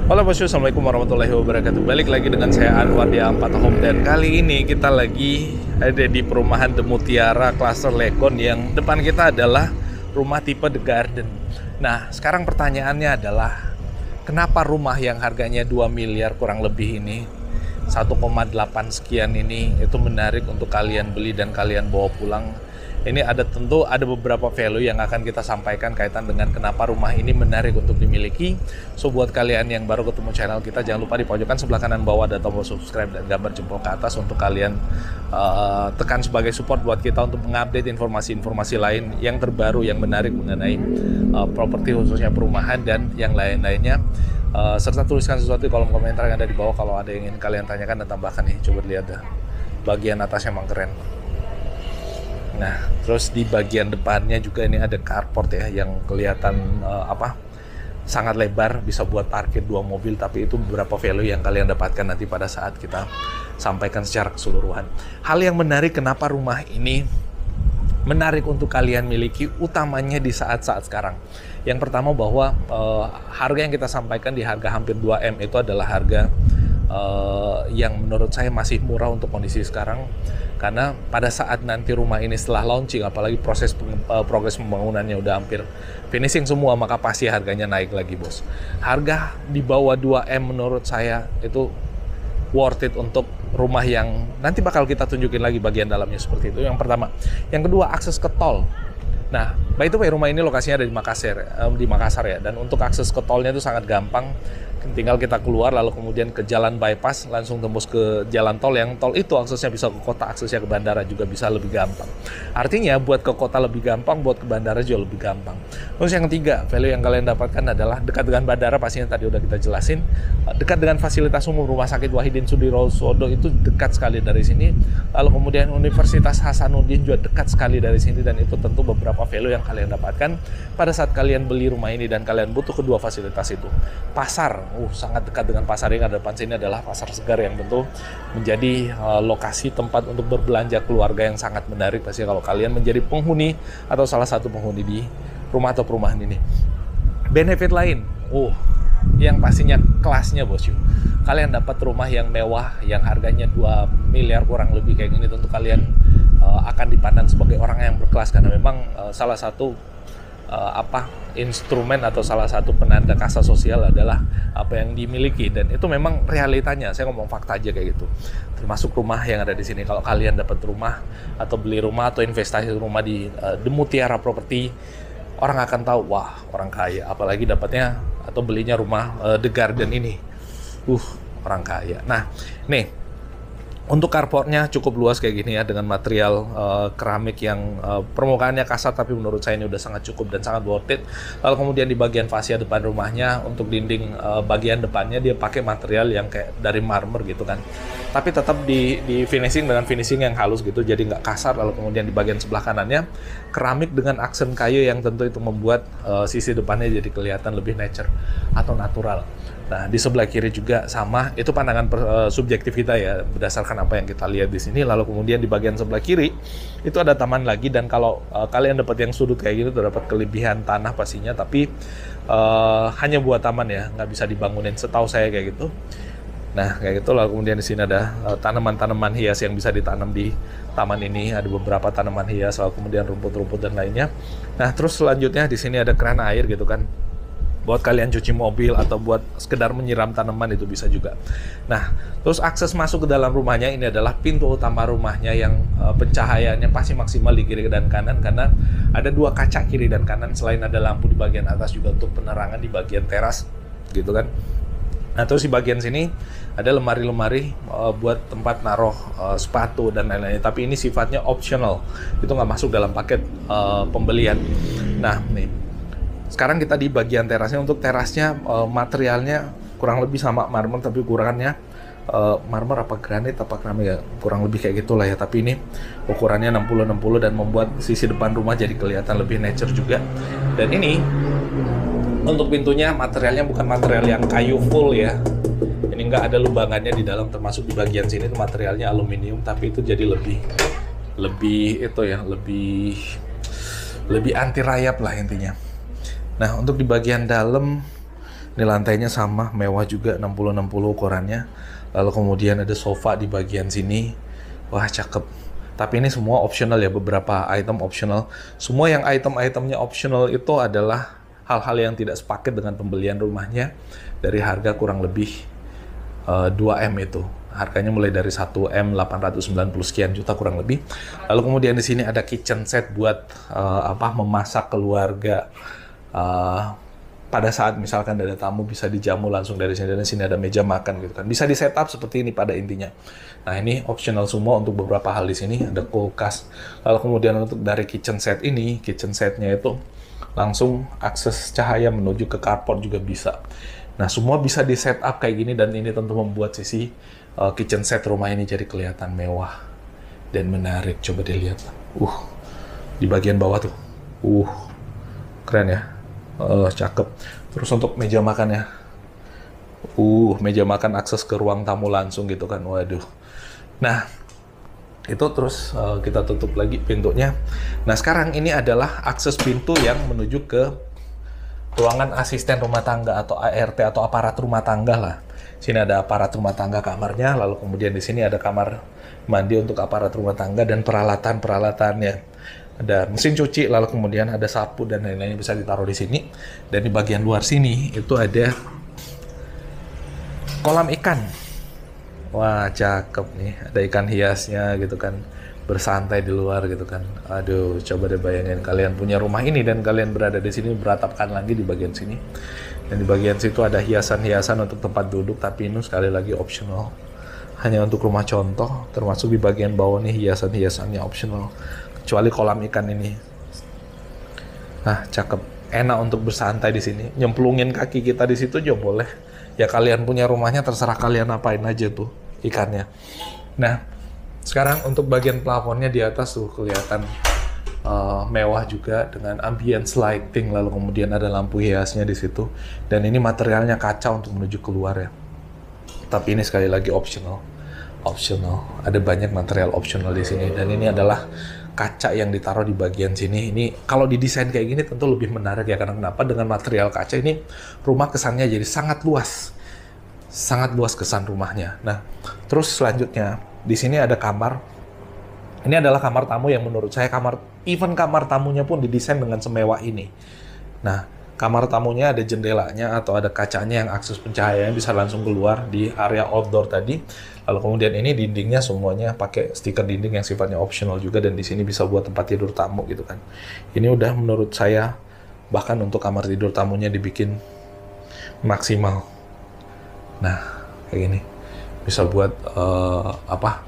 Halo bosku, assalamualaikum warahmatullahi wabarakatuh. Balik lagi dengan saya Anwar di Ampata Home, dan kali ini kita lagi ada di perumahan The Mutiara Cluster Legon, yang depan kita adalah rumah tipe The Garden. Nah, sekarang pertanyaannya adalah kenapa rumah yang harganya 2 miliar kurang lebih ini, 1,8 sekian ini, itu menarik untuk kalian beli dan kalian bawa pulang. Ini tentu ada beberapa value yang akan kita sampaikan kaitan dengan kenapa rumah ini menarik untuk dimiliki. So, buat kalian yang baru ketemu channel kita, jangan lupa di pojokan sebelah kanan bawah ada tombol subscribe dan gambar jempol ke atas untuk kalian tekan sebagai support buat kita untuk mengupdate informasi-informasi lain yang terbaru yang menarik mengenai properti, khususnya perumahan dan yang lain-lainnya. Serta tuliskan sesuatu di kolom komentar yang ada di bawah kalau ada yang ingin kalian tanyakan dan tambahkan nih. Coba lihat dah, bagian atasnya emang keren. Nah, terus di bagian depannya juga ini ada carport ya, yang kelihatan sangat lebar, bisa buat parkir 2 mobil. Tapi itu beberapa value yang kalian dapatkan nanti pada saat kita sampaikan secara keseluruhan. Hal yang menarik kenapa rumah ini menarik untuk kalian miliki, utamanya di saat-saat sekarang. Yang pertama bahwa harga yang kita sampaikan di harga hampir 2M itu adalah harga yang menurut saya masih murah untuk kondisi sekarang. Karena pada saat nanti rumah ini setelah launching, apalagi progres pembangunannya udah hampir finishing semua, maka pasti harganya naik lagi, bos. Harga di bawah 2M menurut saya itu worth it untuk rumah yang nanti bakal kita tunjukin lagi bagian dalamnya seperti itu. Yang pertama. Yang kedua, akses ke tol. Nah, by the way, rumah ini lokasinya ada di Makassar ya, dan untuk akses ke tolnya itu sangat gampang. Tinggal kita keluar lalu kemudian ke jalan bypass, langsung tembus ke jalan tol, yang tol itu aksesnya bisa ke kota, aksesnya ke bandara juga bisa lebih gampang. Artinya buat ke kota lebih gampang, buat ke bandara juga lebih gampang. Terus yang ketiga, value yang kalian dapatkan adalah dekat dengan bandara, pastinya tadi udah kita jelasin. Dekat dengan fasilitas umum, Rumah Sakit Wahidin Sudirosodo itu dekat sekali dari sini. Lalu kemudian Universitas Hasanuddin juga dekat sekali dari sini, dan itu tentu beberapa value yang kalian dapatkan pada saat kalian beli rumah ini dan kalian butuh kedua fasilitas itu. Pasar, sangat dekat dengan pasar yang ada depan sini adalah Pasar Segar, yang tentu menjadi lokasi tempat untuk berbelanja keluarga yang sangat menarik pasti kalau kalian menjadi penghuni atau salah satu penghuni di rumah atau perumahan ini. Benefit lain, yang pastinya kelasnya, bos. Kalian dapat rumah yang mewah yang harganya 2 miliar kurang lebih kayak gini, tentu kalian akan dipandang sebagai orang yang berkelas, karena memang salah satu instrumen atau salah satu penanda kasta sosial adalah apa yang dimiliki, dan itu memang realitanya. Saya ngomong fakta aja kayak gitu. Termasuk rumah yang ada di sini. Kalau kalian dapat rumah atau beli rumah atau investasi rumah di The Mutiara Property, orang akan tahu, wah, orang kaya. Apalagi dapatnya atau belinya rumah The Garden ini, orang kaya. Nah, nih, untuk carportnya cukup luas kayak gini ya, dengan material keramik yang permukaannya kasar, tapi menurut saya ini udah sangat cukup dan sangat worth it. Lalu kemudian di bagian fascia depan rumahnya, untuk dinding bagian depannya dia pakai material yang kayak dari marmer gitu kan, tapi tetap di finishing dengan finishing yang halus gitu, jadi nggak kasar. Lalu kemudian di bagian sebelah kanannya keramik dengan aksen kayu, yang tentu itu membuat sisi depannya jadi kelihatan lebih nature atau natural. Nah, di sebelah kiri juga sama, itu pandangan subjektif kita ya, berdasarkan apa yang kita lihat di sini. Lalu kemudian di bagian sebelah kiri itu ada taman lagi, dan kalau kalian dapat yang sudut kayak gitu, dapat kelebihan tanah pastinya, tapi hanya buat taman ya, nggak bisa dibangunin setahu saya kayak gitu. Nah, kayak gitu. Lalu kemudian di sini ada tanaman-tanaman hias yang bisa ditanam di taman ini. Ada beberapa tanaman hias, lalu kemudian rumput-rumput dan lainnya. Nah, terus selanjutnya di sini ada keran air gitu kan, buat kalian cuci mobil atau buat sekedar menyiram tanaman itu bisa juga. Nah, terus akses masuk ke dalam rumahnya ini adalah pintu utama rumahnya, yang pencahayaannya pasti maksimal di kiri dan kanan, karena ada 2 kaca kiri dan kanan, selain ada lampu di bagian atas juga untuk penerangan di bagian teras gitu kan. Nah, terus di bagian sini ada lemari-lemari buat tempat naruh sepatu dan lain-lain, tapi ini sifatnya optional, itu nggak masuk dalam paket pembelian. Nah, nih, sekarang kita di bagian terasnya. Untuk terasnya materialnya kurang lebih sama marmer, tapi ukurannya marmer apa granit apa keramik ya, kurang lebih kayak gitulah ya. Tapi ini ukurannya 60-60 dan membuat sisi depan rumah jadi kelihatan lebih nature juga. Dan ini untuk pintunya materialnya bukan material yang kayu full ya. Ini nggak ada lubangannya di dalam, termasuk di bagian sini itu materialnya aluminium, tapi itu jadi lebih itu ya, lebih anti rayap lah intinya. Nah, untuk di bagian dalam Ini lantainya sama, mewah juga, 60-60 ukurannya. Lalu kemudian ada sofa di bagian sini. Wah, cakep. Tapi ini semua optional ya, beberapa item optional. Semua yang item-itemnya optional itu adalah hal-hal yang tidak sepaket dengan pembelian rumahnya dari harga kurang lebih 2M itu. Harganya mulai dari 1M 890 sekian juta kurang lebih. Lalu kemudian di sini ada kitchen set buat memasak keluarga. Pada saat misalkan ada tamu bisa dijamu langsung dari sini, dan di sini ada meja makan gitu kan. Bisa di setup seperti ini pada intinya. Nah, ini optional semua untuk beberapa hal di sini, ada kulkas. Lalu kemudian untuk dari kitchen set ini, kitchen setnya itu langsung akses cahaya menuju ke carport juga bisa. Nah, semua bisa di setup kayak gini, dan ini tentu membuat sisi kitchen set rumah ini jadi kelihatan mewah dan menarik. Coba dilihat. Di bagian bawah tuh. Keren ya. Cakep. Terus untuk meja makan ya. Meja makan akses ke ruang tamu langsung gitu kan. Waduh. Nah, itu terus kita tutup lagi pintunya. Nah, sekarang ini adalah akses pintu yang menuju ke ruangan asisten rumah tangga atau ART atau aparat rumah tangga lah. Sini ada aparat rumah tangga kamarnya, lalu kemudian di sini ada kamar mandi untuk aparat rumah tangga dan peralatan-peralatannya. Ada mesin cuci, lalu kemudian ada sapu dan lain-lainnya bisa ditaruh di sini. Dan di bagian luar sini itu ada kolam ikan. Wah, cakep nih. Ada ikan hiasnya gitu kan, bersantai di luar gitu kan. Aduh, coba deh bayangin kalian punya rumah ini dan kalian berada di sini, beratapkan lagi di bagian sini. Dan di bagian situ ada hiasan-hiasan untuk tempat duduk, tapi ini sekali lagi optional. Hanya untuk rumah contoh, termasuk di bagian bawah nih hiasan-hiasannya optional. Kecuali kolam ikan ini. Nah, cakep. Enak untuk bersantai di sini. Nyemplungin kaki kita di situ juga boleh. Ya kalian punya rumahnya, terserah kalian apain aja tuh ikannya. Nah, sekarang untuk bagian plafonnya di atas tuh kelihatan mewah juga dengan ambience lighting, lalu kemudian ada lampu hiasnya di situ. Dan ini materialnya kaca untuk menuju keluar ya. Tapi ini sekali lagi optional. Ada banyak material optional di sini, dan ini adalah kaca yang ditaruh di bagian sini. Ini kalau didesain kayak gini tentu lebih menarik ya, karena kenapa? Dengan material kaca ini rumah kesannya jadi sangat luas kesan rumahnya. Nah, terus selanjutnya di sini ada kamar. Ini adalah kamar tamu yang menurut saya kamar tamunya pun didesain dengan semewah ini. Nah, kamar tamunya ada jendelanya atau ada kacanya yang akses pencahayaan bisa langsung keluar di area outdoor tadi. Lalu kemudian ini dindingnya semuanya pakai stiker dinding yang sifatnya optional juga, dan di sini bisa buat tempat tidur tamu gitu kan. Ini udah menurut saya bahkan untuk kamar tidur tamunya dibikin maksimal. Nah, kayak gini. Bisa buat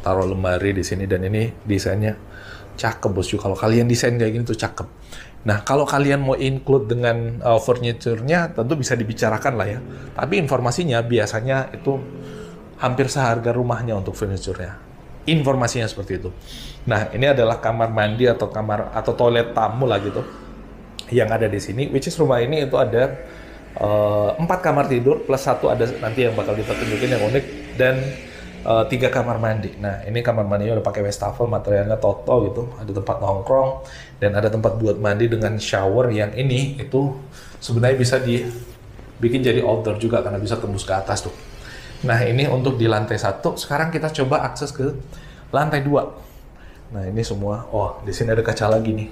taruh lemari di sini, dan ini desainnya cakep bosku. Kalau kalian desain kayak gini tuh cakep. Nah, kalau kalian mau include dengan furniture-nya tentu bisa dibicarakan lah ya. Tapi informasinya biasanya itu hampir seharga rumahnya untuk furniture-nya. Informasinya seperti itu. Nah, ini adalah kamar mandi atau toilet tamu lah gitu yang ada di sini. Which is rumah ini itu ada 4 kamar tidur plus 1 ada nanti yang bakal kita tunjukin yang unik, dan 3 kamar mandi. Nah, ini kamar mandinya udah pakai wastafel, materialnya Toto gitu. Ada tempat nongkrong dan ada tempat buat mandi dengan shower yang ini itu sebenarnya bisa dibikin jadi outdoor juga karena bisa tembus ke atas tuh. Nah, ini untuk di lantai 1. Sekarang kita coba akses ke lantai 2. Nah, ini semua. Di sini ada kaca lagi nih.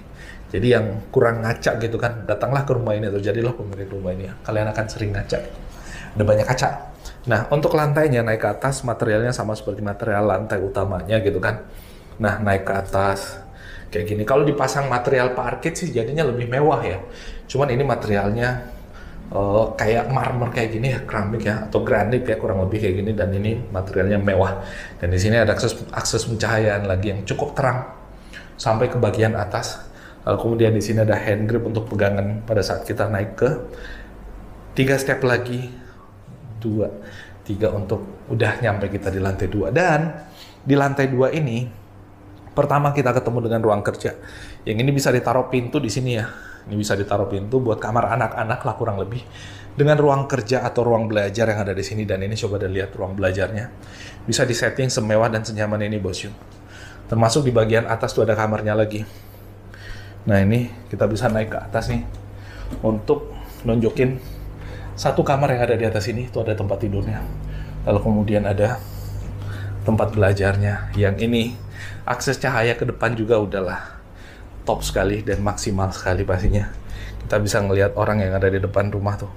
Jadi yang kurang ngaca gitu kan, datanglah ke rumah ini atau jadilah pemilik rumah ini. Kalian akan sering ngaca. Ada banyak kaca. Nah, untuk lantainya naik ke atas, materialnya sama seperti material lantai utamanya gitu kan. Nah, naik ke atas kayak gini. Kalau dipasang material parket sih jadinya lebih mewah ya. Cuman ini materialnya kayak marmer kayak gini ya, keramik ya, atau granit ya, kurang lebih kayak gini, dan ini materialnya mewah. Dan di sini ada akses pencahayaan lagi yang cukup terang sampai ke bagian atas. Lalu kemudian di sini ada hand grip untuk pegangan pada saat kita naik ke 3 step lagi, 2, 3 untuk udah nyampe kita di lantai 2. Dan di lantai 2 ini pertama kita ketemu dengan ruang kerja. Yang ini bisa ditaruh pintu di sini ya. Ini bisa ditaruh pintu buat kamar anak-anak lah kurang lebih. Dengan ruang kerja atau ruang belajar yang ada di sini, dan ini coba lihat ruang belajarnya. Bisa disetting semewah dan senyaman ini bosku. Termasuk di bagian atas tuh ada kamarnya lagi. Nah, ini kita bisa naik ke atas nih untuk nunjukin Satu kamar yang ada di atas ini itu ada tempat tidurnya. Lalu kemudian ada tempat belajarnya. Yang ini akses cahaya ke depan juga udahlah top sekali dan maksimal sekali pastinya. Kita bisa ngelihat orang yang ada di depan rumah tuh.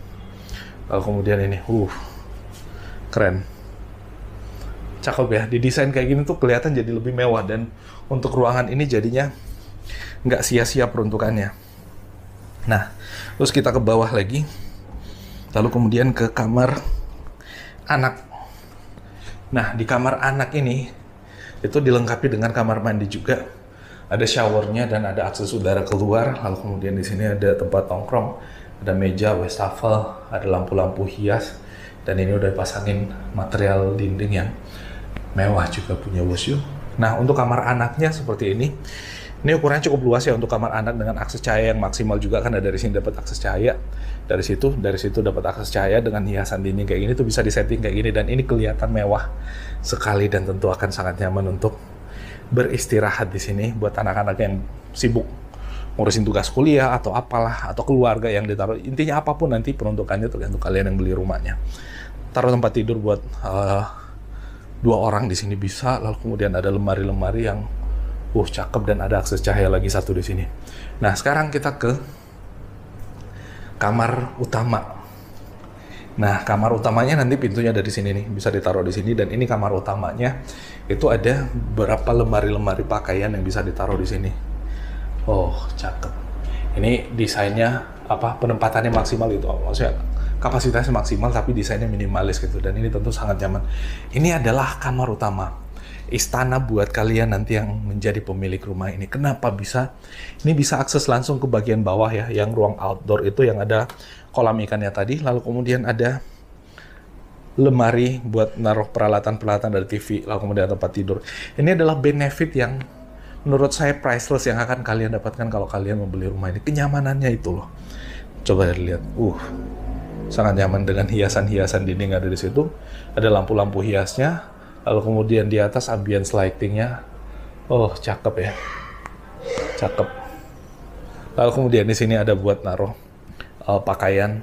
Lalu kemudian ini, keren. Cakep ya, didesain kayak gini tuh kelihatan jadi lebih mewah, dan untuk ruangan ini jadinya nggak sia-sia peruntukannya. Nah, terus kita ke bawah lagi, lalu kemudian ke kamar anak. Nah, di kamar anak ini itu dilengkapi dengan kamar mandi juga, ada showernya dan ada akses udara keluar. Lalu kemudian di sini ada tempat nongkrong, ada meja, wastafel, ada lampu-lampu hias, dan ini udah pasangin material dinding yang mewah juga punya bosku. Nah, untuk kamar anaknya seperti ini ukurannya cukup luas ya untuk kamar anak dengan akses cahaya yang maksimal juga, kan dari sini dapat akses cahaya, dari situ dapat akses cahaya dengan hiasan dinding kayak gini tuh bisa disetting kayak gini, dan ini kelihatan mewah sekali dan tentu akan sangat nyaman untuk beristirahat di sini buat anak-anak yang sibuk ngurusin tugas kuliah atau apalah, atau keluarga yang ditaruh. Intinya apapun nanti peruntukannya tergantung kalian yang beli rumahnya. Taruh tempat tidur buat 2 orang di sini bisa, lalu kemudian ada lemari-lemari yang cakep dan ada akses cahaya lagi satu di sini. Nah, sekarang kita ke kamar utama. Nah, kamar utamanya nanti pintunya dari sini nih, bisa ditaruh di sini, dan ini kamar utamanya itu ada beberapa lemari-lemari pakaian yang bisa ditaruh di sini. Cakep. Ini desainnya penempatannya maksimal gitu. Maksudnya kapasitasnya maksimal tapi desainnya minimalis gitu, dan ini tentu sangat nyaman. Ini adalah kamar utama, istana buat kalian nanti yang menjadi pemilik rumah ini. Kenapa bisa? Ini bisa akses langsung ke bagian bawah ya, yang ruang outdoor itu yang ada kolam ikannya tadi, lalu kemudian ada lemari buat naruh peralatan-peralatan dari TV, lalu kemudian tempat tidur. Ini adalah benefit yang menurut saya priceless yang akan kalian dapatkan kalau kalian membeli rumah ini. Kenyamanannya itu loh. Coba lihat. Sangat nyaman dengan hiasan-hiasan dinding ada di situ. Ada lampu-lampu hiasnya. Lalu kemudian di atas ambience lighting-nya. Cakep ya. Cakep. Lalu kemudian di sini ada buat naruh pakaian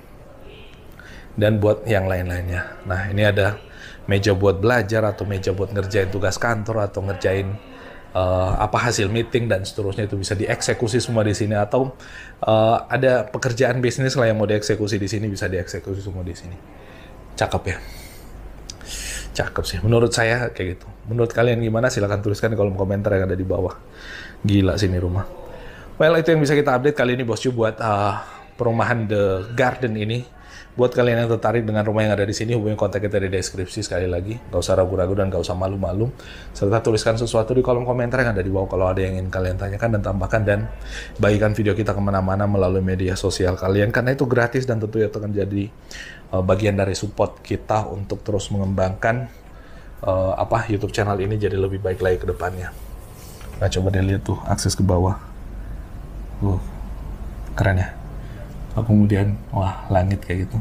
dan buat yang lain-lainnya. Nah, ini ada meja buat belajar atau meja buat ngerjain tugas kantor atau ngerjain hasil meeting dan seterusnya, itu bisa dieksekusi semua di sini, atau ada pekerjaan bisnis lah yang mau dieksekusi di sini, bisa dieksekusi semua di sini. Cakep ya. Cakep sih menurut saya kayak gitu. Menurut kalian gimana? Silahkan tuliskan di kolom komentar yang ada di bawah. Gila sih ini rumah. Well, itu yang bisa kita update kali ini bosku buat perumahan The Garden ini. Buat kalian yang tertarik dengan rumah yang ada di sini, hubungi kontak kita di deskripsi sekali lagi. Gak usah ragu-ragu dan gak usah malu-malu. Serta tuliskan sesuatu di kolom komentar yang ada di bawah kalau ada yang ingin kalian tanyakan dan tambahkan, dan bagikan video kita kemana-mana melalui media sosial kalian, karena itu gratis dan tentu itu akan jadi bagian dari support kita untuk terus mengembangkan YouTube channel ini jadi lebih baik lagi ke depannya. Nah, coba deh lihat tuh akses ke bawah. Keren ya. Kemudian, langit kayak gitu.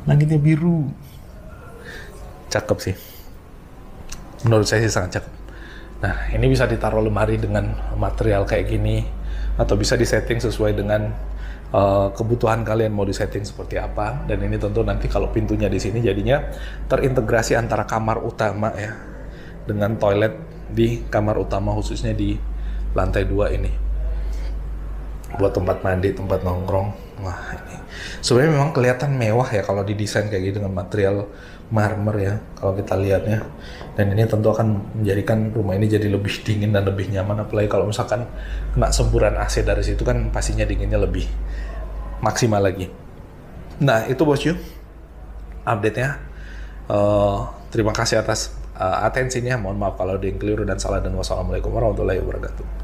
Langitnya biru. Cakep sih. Menurut saya sih sangat cakep. Nah, ini bisa ditaruh lemari dengan material kayak gini, atau bisa disetting sesuai dengan kebutuhan kalian mau disetting seperti apa. Dan ini tentu nanti kalau pintunya di sini jadinya terintegrasi antara kamar utama ya dengan toilet di kamar utama, khususnya di lantai 2 ini. Buat tempat mandi, tempat nongkrong. Wah, ini sebenarnya memang kelihatan mewah ya kalau didesain kayak gitu dengan material marmer ya kalau kita lihatnya. Dan ini tentu akan menjadikan rumah ini jadi lebih dingin dan lebih nyaman, apalagi kalau misalkan kena semburan AC dari situ kan pastinya dinginnya lebih maksimal lagi. Nah, itu bosku update-nya. Terima kasih atas atensinya. Mohon maaf kalau ada yang keliru dan salah, dan wassalamualaikum warahmatullahi wabarakatuh.